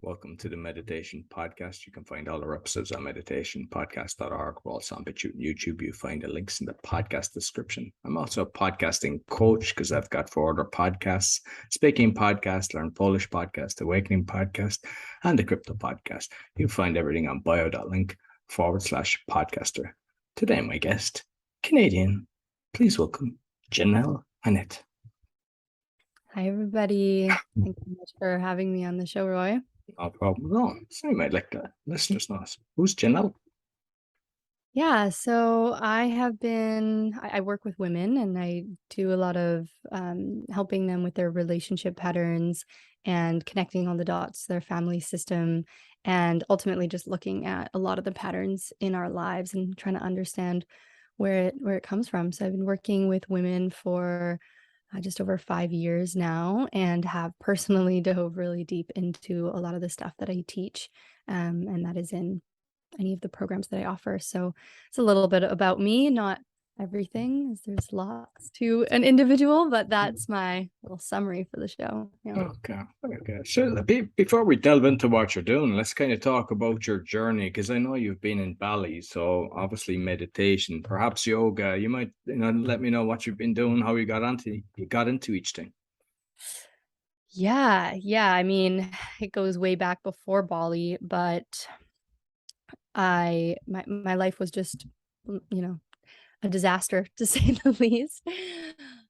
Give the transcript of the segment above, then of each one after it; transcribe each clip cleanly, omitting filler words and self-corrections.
Welcome to the Meditation Podcast. You can find all our episodes on meditationpodcast.org. We're also on BitChute and YouTube. You find the links in the podcast description. I'm also a podcasting coach because I've got 4 other podcasts: Speaking Podcast, Learn Polish Podcast, Awakening Podcast, and the Crypto Podcast. You'll find everything on bio.link/podcaster. Today, my guest, Canadian. Please welcome Jenelle Annette. Hi, everybody. Thank you so much for having me on the show, Roy. No problem at all. So you might like the listeners know us. Who's Jenelle? Yeah, so I work with women and I do a lot of helping them with their relationship patterns and connecting all the dots to their family system, and ultimately just looking at a lot of the patterns in our lives and trying to understand where it comes from. So I've been working with women for just over 5 years now, and have personally dove really deep into a lot of the stuff that I teach, and that is in any of the programs that I offer. So it's a little bit about me, not everything, as there's lots to an individual, but that's my little summary for the show. Yeah. Okay. So before we delve into what you're doing, let's kind of talk about your journey, because I know you've been in Bali, so obviously meditation, perhaps yoga. You might, let me know what you've been doing, how you got into each thing. Yeah. I mean, it goes way back before Bali, but my life was just, a disaster to say the least.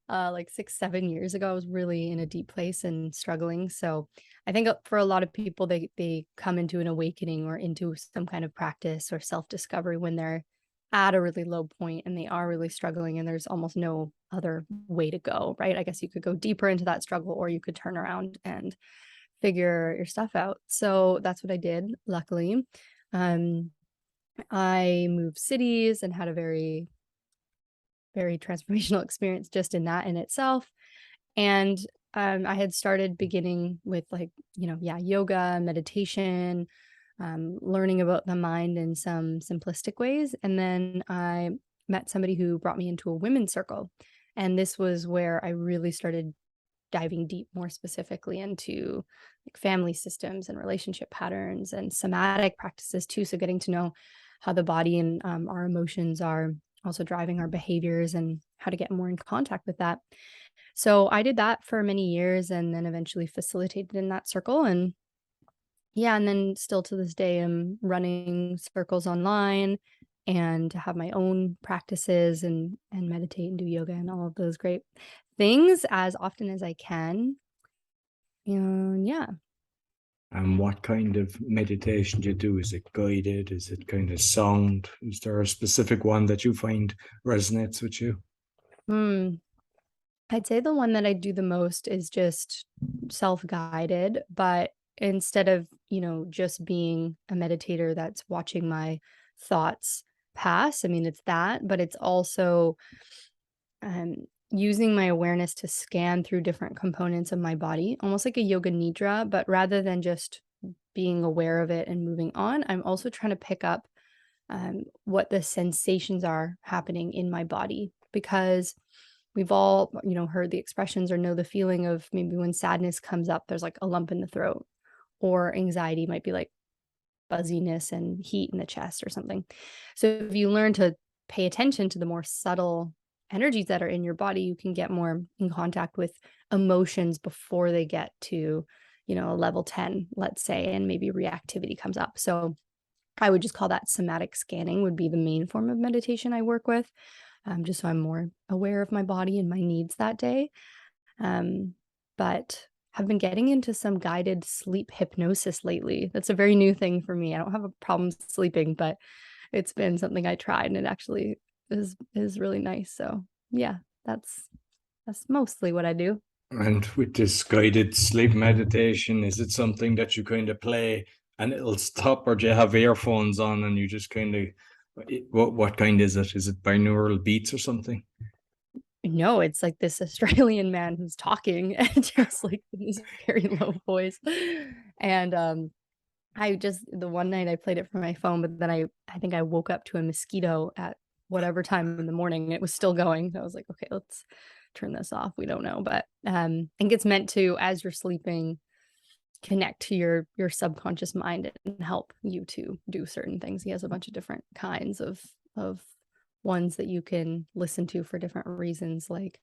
Like 6, 7 years ago, I was really in a deep place and struggling. So I think for a lot of people, they come into an awakening or into some kind of practice or self-discovery when they're at a really low point and they are really struggling and there's almost no other way to go, right? I guess you could go deeper into that struggle or you could turn around and figure your stuff out. So that's what I did, luckily. Um, I moved cities and had a very transformational experience just in that in itself. And I had started beginning with yoga, meditation, learning about the mind in some simplistic ways. And then I met somebody who brought me into a women's circle. And this was where I really started diving deep, more specifically into like family systems and relationship patterns and somatic practices too. So getting to know how the body and our emotions are also driving our behaviors and how to get more in contact with that. So I did that for many years and then eventually facilitated in that circle. And yeah, and then still to this day, I'm running circles online and have my own practices and meditate and do yoga and all of those great things as often as I can. And yeah. And what kind of meditation do you do? Is it guided? Is it kind of sound? Is there a specific one that you find resonates with you? I'd say the one that I do the most is just self-guided, but instead of, just being a meditator that's watching my thoughts pass, I mean, it's that, but it's also um, using my awareness to scan through different components of my body, almost like a yoga nidra, but rather than just being aware of it and moving on, I'm also trying to pick up what the sensations are happening in my body, because we've all, heard the expressions or know the feeling of maybe when sadness comes up, there's like a lump in the throat, or anxiety might be like fuzziness and heat in the chest or something. So if you learn to pay attention to the more subtle energies that are in your body, you can get more in contact with emotions before they get to, a level 10, let's say, and maybe reactivity comes up. So I would just call that somatic scanning would be the main form of meditation I work with, just so I'm more aware of my body and my needs that day. But have been getting into some guided sleep hypnosis lately. That's a very new thing for me. I don't have a problem sleeping, but it's been something I tried and it actually is really nice. So yeah, that's mostly what I do. And with this guided sleep meditation, is it something that you kind of play and it'll stop, or do you have earphones on and you just kind of, what kind is it? Is it binaural beats or something? No, it's like this Australian man who's talking and just like this very low voice. And the one night I played it from my phone, but then I think I woke up to a mosquito at whatever time in the morning and it was still going. So I was like, okay, let's turn this off. We don't know. But I think it's meant to, as you're sleeping, connect to your subconscious mind and help you to do certain things. He has a bunch of different kinds of ones that you can listen to for different reasons, like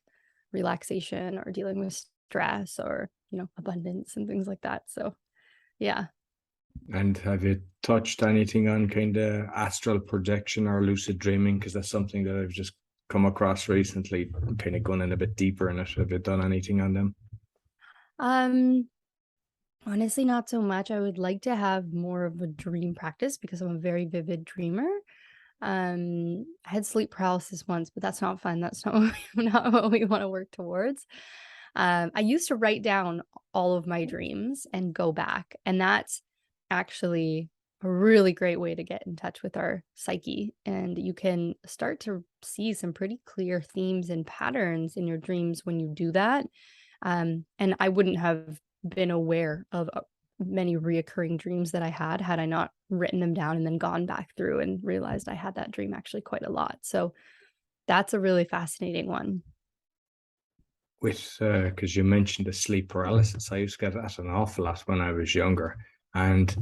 relaxation or dealing with stress or, abundance and things like that. So, yeah. And have you touched anything on kind of astral projection or lucid dreaming? Because that's something that I've just come across recently, kind of going in a bit deeper in it. Have you done anything on them? Um, Honestly, not so much. I would like to have more of a dream practice because I'm a very vivid dreamer. I had sleep paralysis once, but that's not fun. That's not not what we want to work towards. I used to write down all of my dreams and go back, and that's actually a really great way to get in touch with our psyche. And you can start to see some pretty clear themes and patterns in your dreams when you do that. And I wouldn't have been aware of many reoccurring dreams that I had I not written them down and then gone back through and realized I had that dream actually quite a lot. So that's a really fascinating one. With because you mentioned the sleep paralysis, I used to get that an awful lot when I was younger. And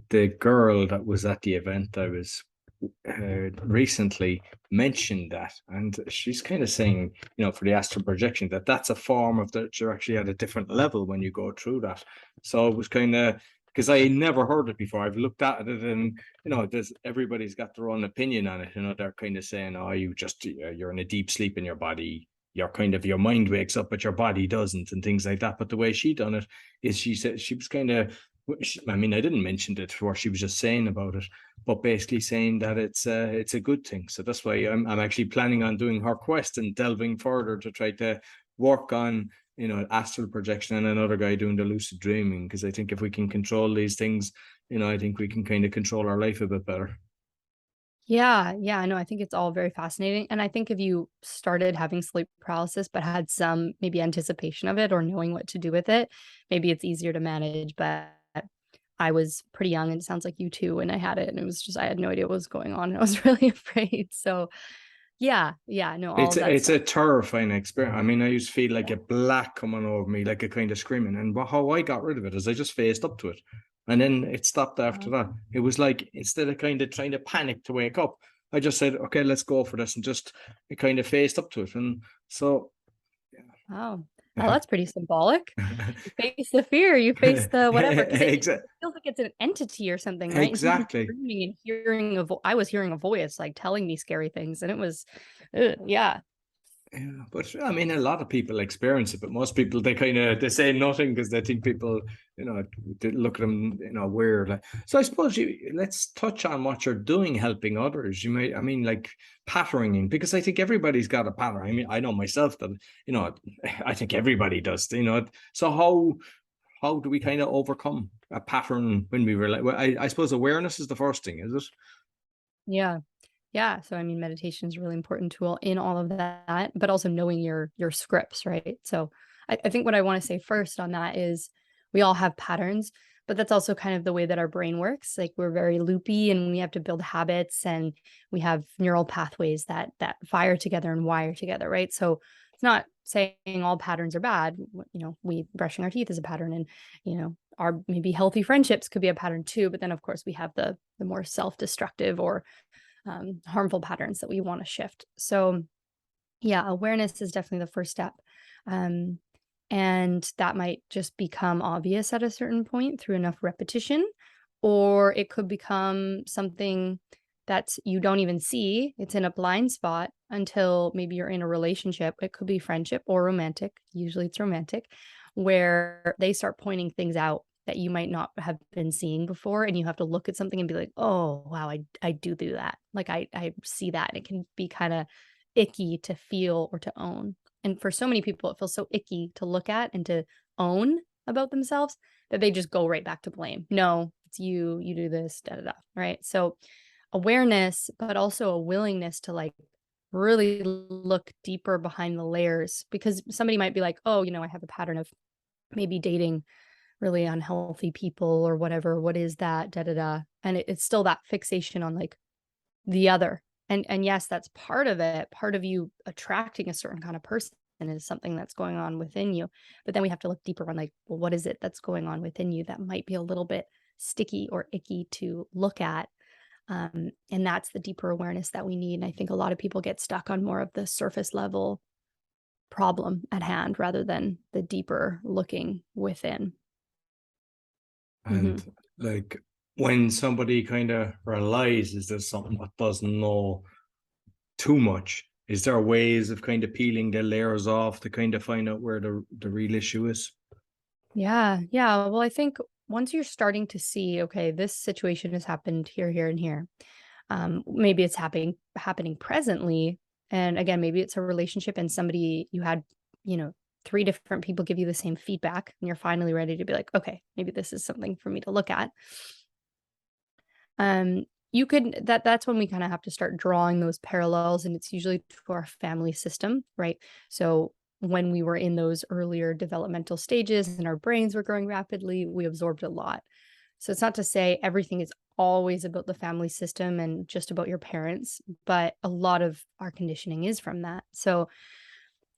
the girl that was at the event I was recently mentioned that, and she's kind of saying, for the astral projection, that that's a form of that you're actually at a different level when you go through that. So it was kind of, because I never heard it before. I've looked at it, and there's everybody's got their own opinion on it. They're kind of saying, oh, you're in a deep sleep in your body. Your mind wakes up, but your body doesn't, and things like that. But the way she done it is, she said she was kind of, I mean, I didn't mention it before. She was just saying about it, but basically saying that it's a good thing. So that's why I'm actually planning on doing her quest and delving further to try to work on astral projection, and another guy doing the lucid dreaming, because I think if we can control these things, I think we can kind of control our life a bit better. Yeah, yeah, no, I think it's all very fascinating. And I think if you started having sleep paralysis, but had some maybe anticipation of it or knowing what to do with it, maybe it's easier to manage. But I was pretty young, and it sounds like you too, when I had it. And it was just, I had no idea what was going on. And I was really afraid. So, yeah, yeah, no, all It's of that it's stuff. a terrifying experience. I mean, I used to feel like a black coming over me, like a kind of screaming. And how I got rid of it is I just faced up to it, and then it stopped after that. Um, It was like, instead of kind of trying to panic to wake up, I just said, "Okay, let's go for this," and just kind of faced up to it. And so, Wow. Oh, that's pretty symbolic. You face the fear, you face the whatever, because it feels like it's an entity or something, right? And sometimes exactly. screaming and hearing I was hearing a voice like telling me scary things, and it was, yeah. Yeah, but I mean, a lot of people experience it, but most people, they say nothing because they think people, they look at them, weird. So I suppose let's touch on what you're doing, helping others. I mean, like patterning, because I think everybody's got a pattern. I mean, I know myself that, I think everybody does. So how do we kind of overcome a pattern when we relate? Well, I suppose awareness is the first thing, is it? Yeah. Yeah, so I mean, meditation is a really important tool in all of that, but also knowing your scripts, right? So I think what I want to say first on that is we all have patterns, but that's also kind of the way that our brain works. Like we're very loopy and we have to build habits and we have neural pathways that fire together and wire together, right? So it's not saying all patterns are bad. We brushing our teeth is a pattern, and our maybe healthy friendships could be a pattern too. But then of course we have the more self-destructive or harmful patterns that we want to shift. So, yeah, awareness is definitely the first step. Um, and that might just become obvious at a certain point through enough repetition, or it could become something that you don't even see. It's in a blind spot until maybe you're in a relationship. It could be friendship or romantic. Usually it's romantic, where they start pointing things out that you might not have been seeing before. And you have to look at something and be like, oh, wow, I do that. Like I see that. And it can be kind of icky to feel or to own. And for so many people, it feels so icky to look at and to own about themselves that they just go right back to blame. No, it's you do this, da da da. Right. So awareness, but also a willingness to like really look deeper behind the layers, because somebody might be like, oh, I have a pattern of maybe dating really unhealthy people or whatever. What is that? Da da da. And it's still that fixation on like the other. And yes, that's part of it, part of you attracting a certain kind of person. and is something that's going on within you. But then we have to look deeper on like, well, what is it that's going on within you that might be a little bit sticky or icky to look at? And that's the deeper awareness that we need. And I think a lot of people get stuck on more of the surface level problem at hand rather than the deeper looking within. And like when somebody kind of realizes there's something but doesn't know too much, is there ways of kind of peeling the layers off to kind of find out where the real issue is? Yeah, yeah. Well, I think once you're starting to see, okay, this situation has happened here, here, and here. Maybe it's happening presently, and again, maybe it's a relationship and somebody you had, you know, three different people give you the same feedback, and you're finally ready to be like, okay, maybe this is something for me to look at. You could that's when we kind of have to start drawing those parallels, and it's usually to our family system, right? So when we were in those earlier developmental stages and our brains were growing rapidly, we absorbed a lot. So it's not to say everything is always about the family system and just about your parents, but a lot of our conditioning is from that. So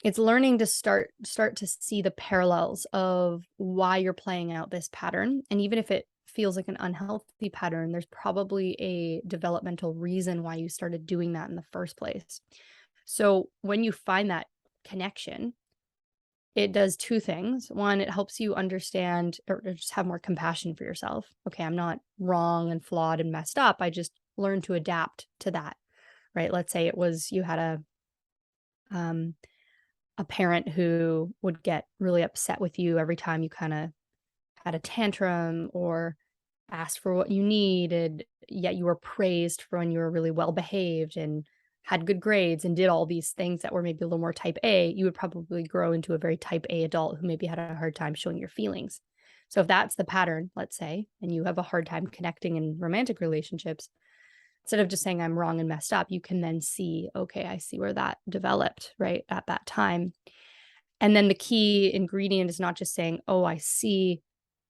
it's learning to start to see the parallels of why you're playing out this pattern. And even if it feels like an unhealthy pattern, there's probably a developmental reason why you started doing that in the first place. So when you find that connection, it does two things. One, it helps you understand or just have more compassion for yourself. Okay, I'm not wrong and flawed and messed up. I just learned to adapt to that, right? Let's say it was you had um, a parent who would get really upset with you every time you kind of had a tantrum or asked for what you needed, yet you were praised for when you were really well behaved and had good grades and did all these things that were maybe a little more type A, you would probably grow into a very type A adult who maybe had a hard time showing your feelings. So if that's the pattern, let's say, and you have a hard time connecting in romantic relationships, instead of just saying I'm wrong and messed up, you can then see, okay, I see where that developed right at that time. And then the key ingredient is not just saying, oh, I see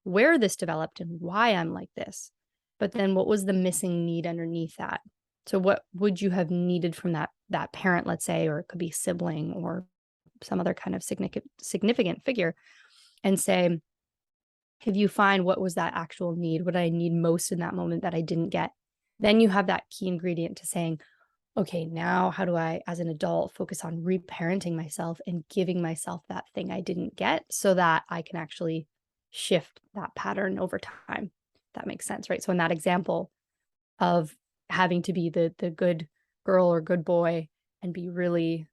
where this developed and why I'm like this, but then what was the missing need underneath that? So what would you have needed from that parent, let's say, or it could be sibling or some other kind of significant figure, and say, if you find what was that actual need, what I need most in that moment that I didn't get, then you have that key ingredient to saying, okay, now how do I, as an adult, focus on reparenting myself and giving myself that thing I didn't get so that I can actually shift that pattern over time. That makes sense, right? So in that example of having to be the good girl or good boy and be really,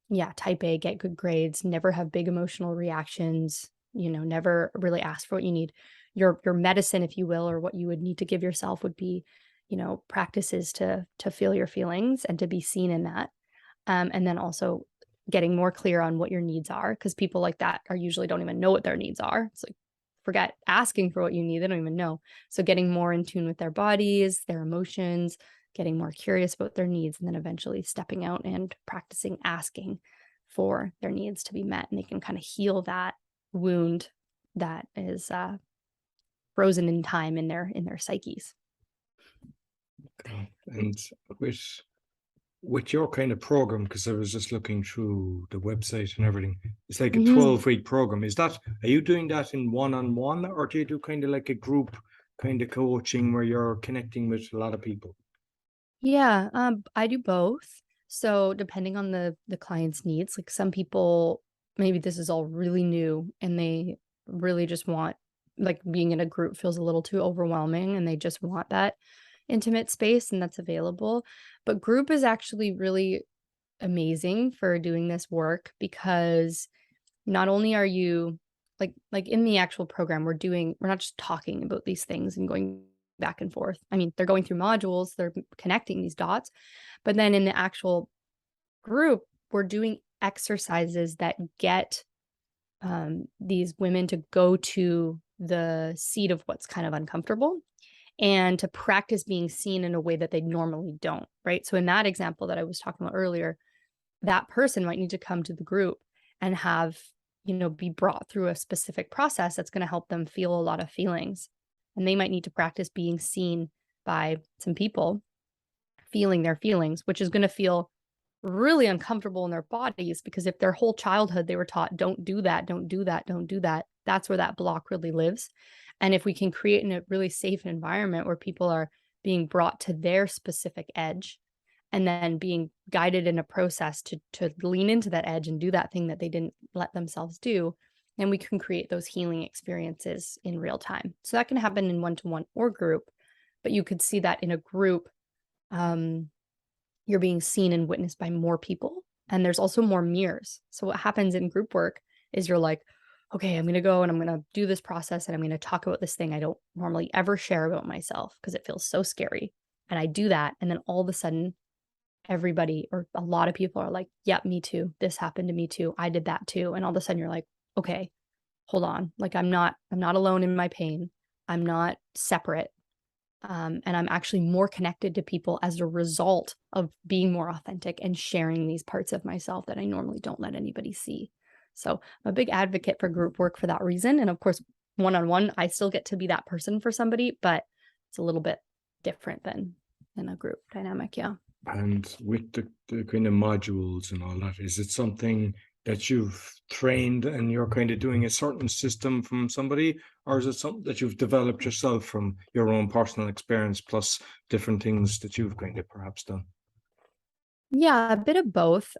yeah, type A, get good grades, never have big emotional reactions, never really ask for what you need. Your medicine, if you will, or what you would need to give yourself would be, practices to feel your feelings and to be seen in that. And then also getting more clear on what your needs are, because people like that are usually don't even know what their needs are. It's like, forget asking for what you need. They don't even know. So getting more in tune with their bodies, their emotions, getting more curious about their needs, and then eventually stepping out and practicing asking for their needs to be met. And they can kind of heal that wound that is frozen in time in their psyches. And with with your kind of program, because I was just looking through the website and everything, it's like a 12-week program. Are you doing that in one-on-one, or do you do kind of like a group kind of coaching where you're connecting with a lot of people? Yeah, I do both. So depending on the client's needs, like some people, maybe this is all really new and they really just want, like being in a group feels a little too overwhelming and they just want that intimate space and that's available. But group is actually really amazing for doing this work because not only are you like in the actual program, we're not just talking about these things and going back and forth. I mean, they're going through modules, they're connecting these dots, but then in the actual group, we're doing exercises that get these women to go to the seat of what's kind of uncomfortable and to practice being seen in a way that they normally don't, right? So in that example that I was talking about earlier, that person might need to come to the group and have, be brought through a specific process that's going to help them feel a lot of feelings. And they might need to practice being seen by some people feeling their feelings, which is going to feel really uncomfortable in their bodies, because if their whole childhood they were taught, don't do that, don't do that, don't do that, that's where that block really lives. And if we can create in a really safe environment where people are being brought to their specific edge and then being guided in a process to lean into that edge and do that thing that they didn't let themselves do, then we can create those healing experiences in real time. So that can happen in one-to-one or group, but you could see that in a group, um, you're being seen and witnessed by more people, and there's also more mirrors. So what happens in group work is you're like, okay, I'm going to go and I'm going to do this process and I'm going to talk about this thing I don't normally ever share about myself because it feels so scary. And I do that. And then all of a sudden, everybody or a lot of people are like, yep, me too. This happened to me too. I did that too. And all of a sudden you're like, okay, hold on. Like I'm not alone in my pain. I'm not separate. And I'm actually more connected to people as a result of being more authentic and sharing these parts of myself that I normally don't let anybody see. So I'm a big advocate for group work for that reason. And of course, one-on-one, I still get to be that person for somebody, but it's a little bit different than a group dynamic. Yeah. And with the kind of modules and all that, is it something that you've trained and you're kind of doing a certain system from somebody, or is it something that you've developed yourself from your own personal experience plus different things that you've kind of perhaps done? Yeah, a bit of both.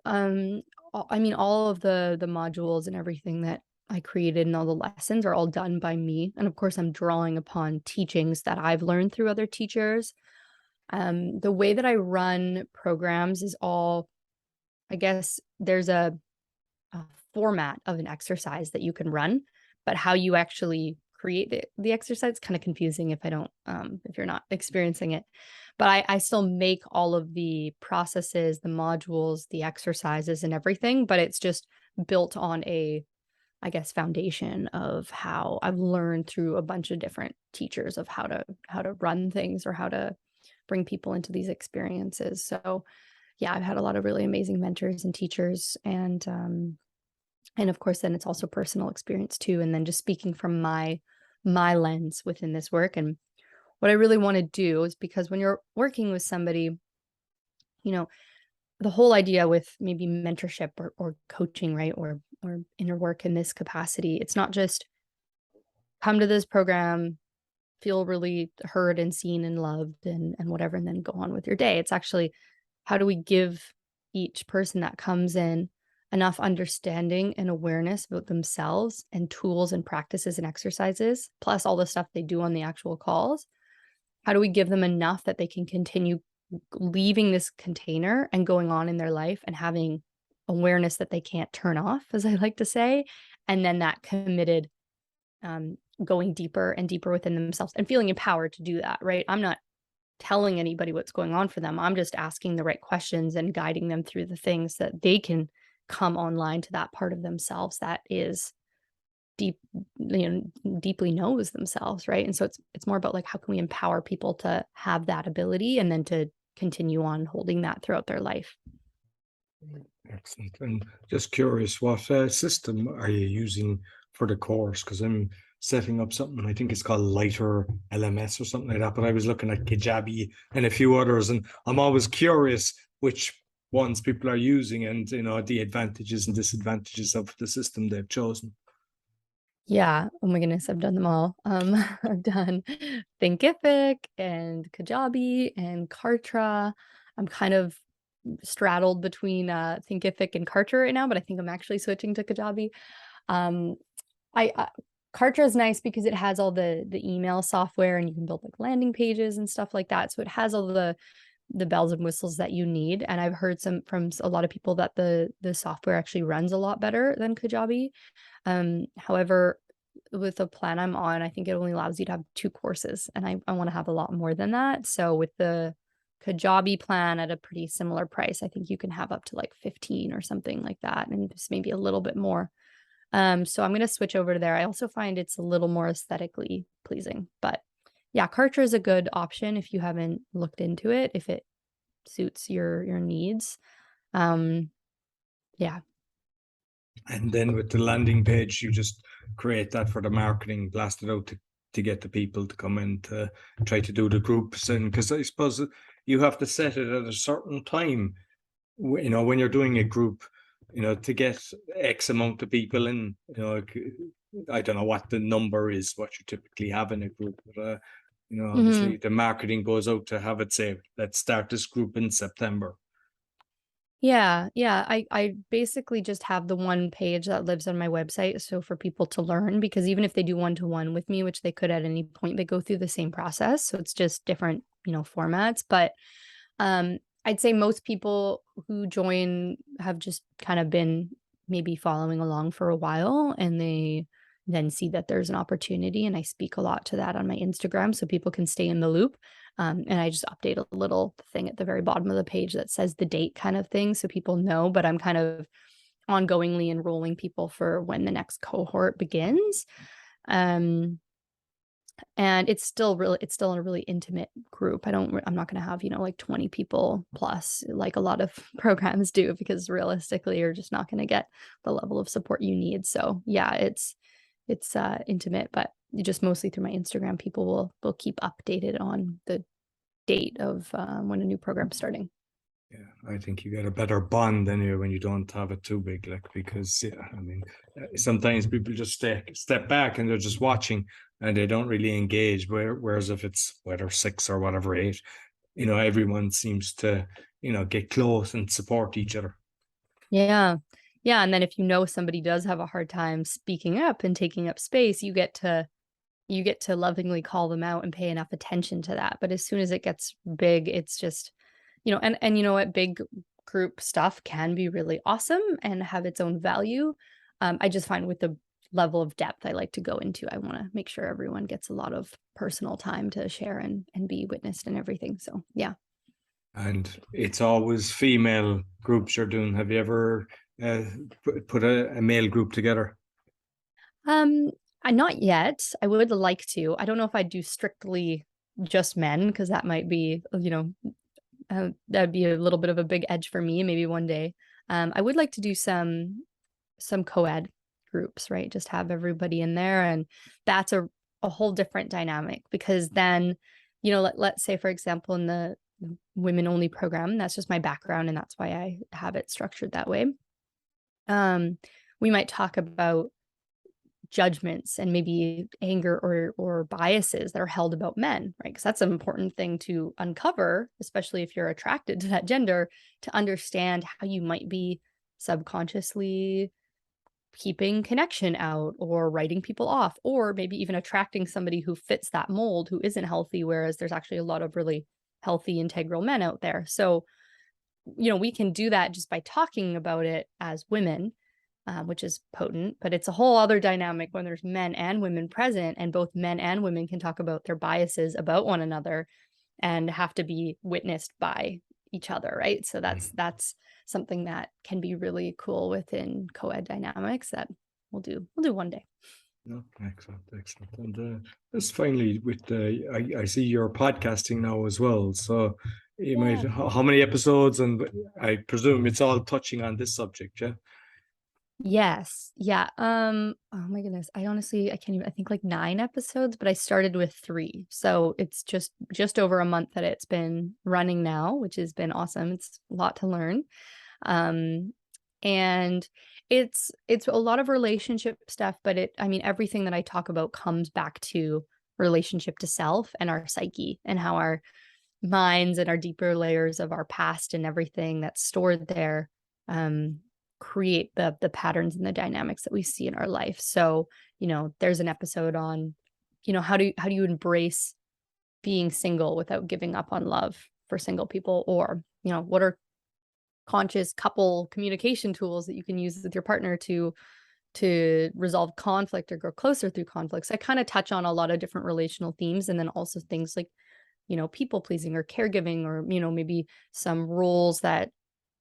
I mean, all of the modules and everything that I created and all the lessons are all done by me. And of course, I'm drawing upon teachings that I've learned through other teachers. The way that I run programs is all, I guess, there's a format of an exercise that you can run, but how you actually create the exercise kind of confusing if I don't if you're not experiencing it. But I still make all of the processes, the modules, the exercises and everything, but it's just built on a, I guess, foundation of how I've learned through a bunch of different teachers of how to run things or how to bring people into these experiences. So yeah, I've had a lot of really amazing mentors and teachers, and of course, then it's also personal experience too. And then just speaking from my lens within this work. And what I really want to do is, because when you're working with somebody, you know, the whole idea with maybe mentorship or coaching, right? Or inner work in this capacity, it's not just come to this program, feel really heard and seen and loved and whatever, and then go on with your day. It's actually, how do we give each person that comes in enough understanding and awareness about themselves and tools and practices and exercises, plus all the stuff they do on the actual calls? How do we give them enough that they can continue leaving this container and going on in their life and having awareness that they can't turn off, as I like to say, and then that committed, going deeper and deeper within themselves and feeling empowered to do that, right? I'm not telling anybody what's going on for them. I'm just asking the right questions and guiding them through the things that they can come online to that part of themselves that is deep, deeply knows themselves, right? And so it's more about like, how can we empower people to have that ability and then to continue on holding that throughout their life. Excellent. And just curious, what system are you using for the course? Because I'm setting up something, I think it's called Lighter LMS or something like that, but I was looking at Kajabi and a few others, and I'm always curious which ones people are using and, the advantages and disadvantages of the system they've chosen. Yeah. Oh my goodness, I've done them all. I've done Thinkific and Kajabi and Kartra. I'm kind of straddled between Thinkific and Kartra right now, but I think I'm actually switching to Kajabi. Um, I Kartra is nice because it has all the email software and you can build like landing pages and stuff like that. So it has all the bells and whistles that you need. And I've heard from a lot of people that the software actually runs a lot better than Kajabi. However, with the plan I'm on, I think it only allows you to have 2 courses, and I want to have a lot more than that. So with the Kajabi plan at a pretty similar price, I think you can have up to like 15 or something like that, and just maybe a little bit more. So I'm going to switch over to there. I also find it's a little more aesthetically pleasing, but yeah, Kartra is a good option if you haven't looked into it, if it suits your needs. Um, yeah. And then with the landing page, you just create that for the marketing, blast it out to get the people to come in to try to do the groups. And because I suppose you have to set it at a certain time you know, when you're doing a group, you know, to get X amount of people in, you know, I don't know what the number is, what you typically have in a group, but you know, Mhm. obviously the marketing goes out to have it say, let's start this group in September. Yeah, yeah. I basically just have the one page that lives on my website, so for people to learn, because even if they do one-to-one with me, which they could at any point, they go through the same process, so it's just different, formats, but, I'd say most people who join have just kind of been maybe following along for a while, and they then see that there's an opportunity, and I speak a lot to that on my Instagram so people can stay in the loop. And I just update a little thing at the very bottom of the page that says the date kind of thing so people know, but I'm kind of ongoingly enrolling people for when the next cohort begins. Um, and it's still a really intimate group. I'm not going to have, like 20 people plus like a lot of programs do, because realistically you're just not going to get the level of support you need. So yeah, it's intimate, but just mostly through my Instagram, people will keep updated on the date of when a new program's starting. Yeah, I think you get a better bond anyway when you don't have it too big, like, because yeah, I mean, sometimes people just step back and they're just watching and they don't really engage. Whereas if it's whether 6 or whatever 8, you know, everyone seems to, you know, get close and support each other. Yeah. Yeah, and then if somebody does have a hard time speaking up and taking up space, you get to lovingly call them out and pay enough attention to that. But as soon as it gets big, it's just, and you know what, big group stuff can be really awesome and have its own value. I just find with the level of depth I like to go into, I want to make sure everyone gets a lot of personal time to share and be witnessed and everything. So yeah. And it's always female groups you're doing. Have you ever uh, put a male group together? Um, I not yet. I would like to. I don't know if I'd do strictly just men, because that might be, that'd be a little bit of a big edge for me, maybe one day. I would like to do some co-ed groups, right? Just have everybody in there, and that's a whole different dynamic, because then, let's say for example in the women only program, that's just my background and that's why I have it structured that way. Um, we might talk about judgments and maybe anger or biases that are held about men, right? Because that's an important thing to uncover, especially if you're attracted to that gender, to understand how you might be subconsciously keeping connection out or writing people off, or maybe even attracting somebody who fits that mold who isn't healthy, whereas there's actually a lot of really healthy integral men out there. So, we can do that just by talking about it as women, which is potent, but it's a whole other dynamic when there's men and women present, and both men and women can talk about their biases about one another and have to be witnessed by each other, right? So that's something that can be really cool within co-ed dynamics that we'll do one day. No, excellent, excellent. And just finally, with I see you're podcasting now as well. So you might, Yeah. how many episodes? And I presume it's all touching on this subject, yeah? Yes. Yeah. Oh my goodness. I can't even, I think like 9 episodes, but I started with 3. So it's just over a month that it's been running now, which has been awesome. It's a lot to learn. Um, and it's a lot of relationship stuff, but everything that I talk about comes back to relationship to self and our psyche, and how our minds and our deeper layers of our past and everything that's stored there um create the patterns and the dynamics that we see in our life. So, there's an episode on, how do you embrace being single without giving up on love for single people, or, what are conscious couple communication tools that you can use with your partner to resolve conflict or grow closer through conflicts. I kind of touch on a lot of different relational themes, and then also things like, people pleasing or caregiving, or, maybe some roles that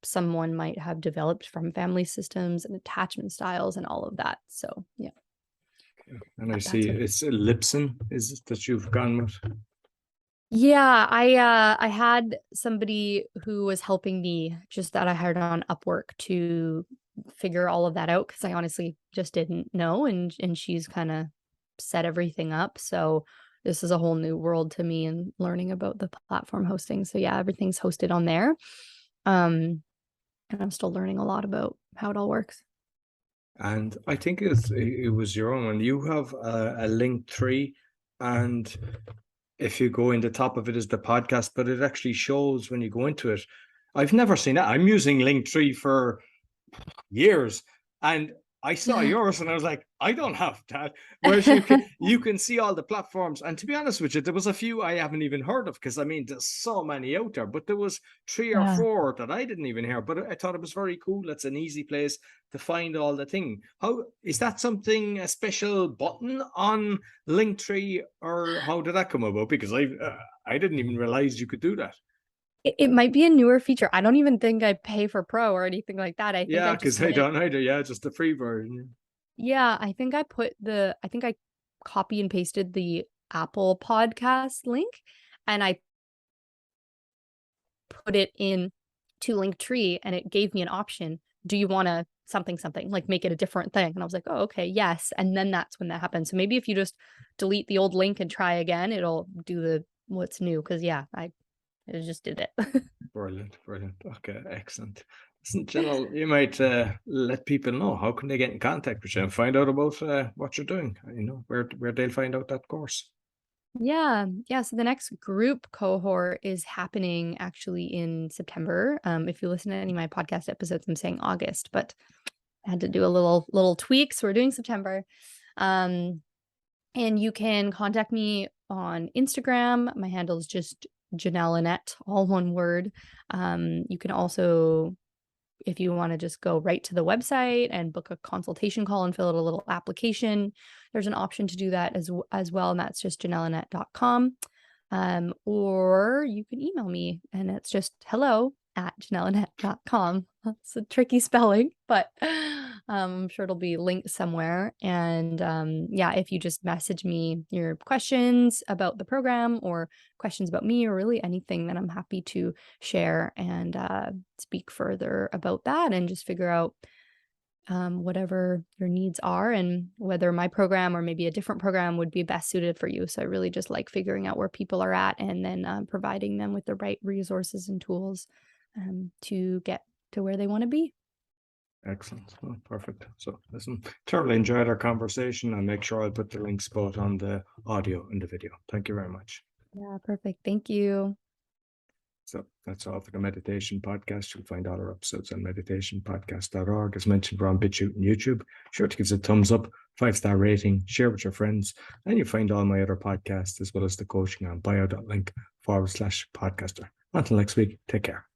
someone might have developed from family systems and attachment styles and all of that. So, yeah, And I see that's what. it's Lipson is it that you've gone with. Yeah, I had somebody who was helping me, just that I hired on Upwork, to figure all of that out, because I honestly just didn't know, and she's kind of set everything up. So this is a whole new world to me and learning about the platform hosting. So yeah, everything's hosted on there. Um and I'm still learning a lot about how it all works. And I think it was your own one. You have a link tree, and if you go in the top of it is the podcast, but it actually shows when you go into it. I've never seen that. I'm using Linktree for years, and I saw yours and I was like, I don't have that. Whereas you can see all the platforms. And to be honest with you, there was a few I haven't even heard of, because I mean there's so many out there, but there was 3 or 4 that I didn't even hear. But I thought it was very cool. It's an easy place to find all the thing. How is that something, a special button on Linktree, or how did that come about? Because I didn't even realize you could do that. It might be a newer feature. I don't even think I pay for Pro or anything like that. I think Yeah, I just because I don't either. Yeah, just the free version. Yeah, I think I copy and pasted the Apple podcast link, and I put it in to Linktree, and it gave me an option. Do you want to something, like make it a different thing? And I was like, oh, okay, yes. And then that's when that happens. So maybe if you just delete the old link and try again, it'll do what's new. Cause yeah, I just did it. Brilliant. Okay, excellent. Listen, Jenelle, you might let people know, how can they get in contact with you and find out about what you're doing, where they'll find out that course. Yeah. So the next group cohort is happening actually in September. If you listen to any of my podcast episodes, I'm saying August, but I had to do a little tweak, so we're doing September. And you can contact me on Instagram. My handle is just Jenelle Annette, all one word. You can also, if you want to just go right to the website and book a consultation call and fill out a little application, there's an option to do that as well. And that's just janelleannette.com. Or you can email me, and it's just hello@janelleannette.com. That's a tricky spelling, but I'm sure it'll be linked somewhere. And yeah, if you just message me your questions about the program or questions about me or really anything, then I'm happy to share and speak further about that and just figure out whatever your needs are and whether my program or maybe a different program would be best suited for you. So I really just like figuring out where people are at and then providing them with the right resources and tools to get to where they want to be. Excellent. Oh, perfect. So listen, thoroughly enjoyed our conversation, and make sure I put the links both on the audio and the video. Thank you very much. Yeah, perfect. Thank you. So that's all for the meditation podcast. You'll find all our episodes on meditationpodcast.org. As mentioned, we're on BitChute and YouTube. Sure to give us a thumbs up, 5-star rating, share with your friends, and you'll find all my other podcasts as well as the coaching on bio.link/podcaster. Until next week, take care.